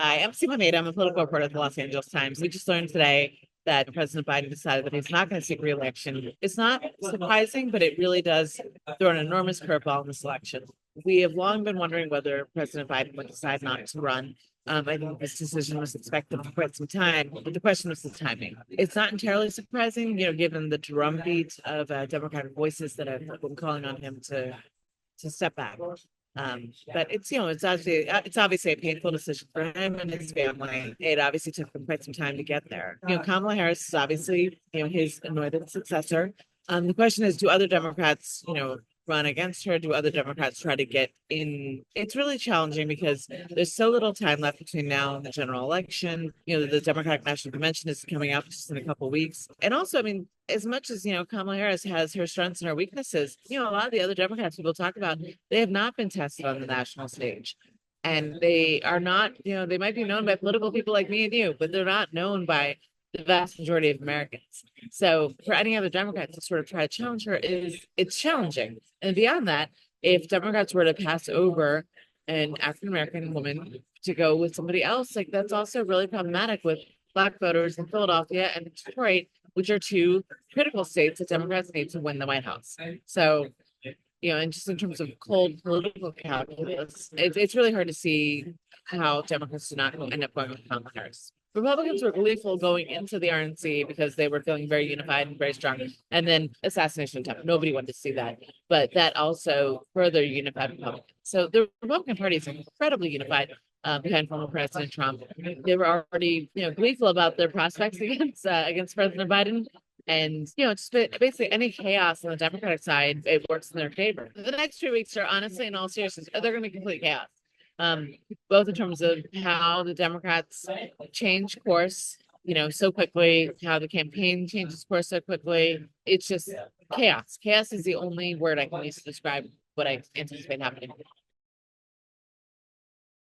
Hi, I'm Seema Mehta. I'm a political reporter at the Los Angeles Times. We just learned today that President Biden decided that he's not going to seek re-election. It's not surprising, but it really does throw an enormous curveball in this election. We have long been wondering whether President Biden would decide not to run. I think this decision was expected for quite some time, but the question was the timing. It's not entirely surprising, given the drumbeat of Democratic voices that have been calling on him to step back. But it's obviously a painful decision for him and his family. It obviously took them quite some time to get there. Kamala Harris is obviously, his anointed successor. The question is, do other Democrats, run against her? Do other Democrats try to get in? It's really challenging because there's so little time left between now and the general election. The Democratic National Convention is coming up just in a couple of weeks. And also, I mean, as much as Kamala Harris has her strengths and her weaknesses, a lot of the other Democrats people talk about, they have not been tested on the national stage. And they are not, they might be known by political people like me and you, but they're not known by the vast majority of Americans. So for any other Democrat to sort of try to challenge her it's challenging. And beyond that, if Democrats were to pass over an African American woman to go with somebody else, like that's also really problematic with Black voters in Philadelphia and Detroit, which are two critical states that Democrats need to win the White House. So, and just in terms of cold political calculus, it's really hard to see how Democrats do not end up going with Kamala Harris. Republicans were gleeful going into the RNC because they were feeling very unified and very strong. And then assassination attempt. Nobody wanted to see that. But that also further unified Republicans. So the Republican Party is incredibly unified behind former President Trump. They were already, gleeful about their prospects against President Biden. And, just basically any chaos on the Democratic side, it works in their favor. The next 2 weeks are honestly, in all seriousness, they're going to be complete chaos. Both in terms of how the Democrats change course, so quickly, how the campaign changes course so quickly. It's just chaos. Chaos is the only word I can use to describe what I anticipate happening.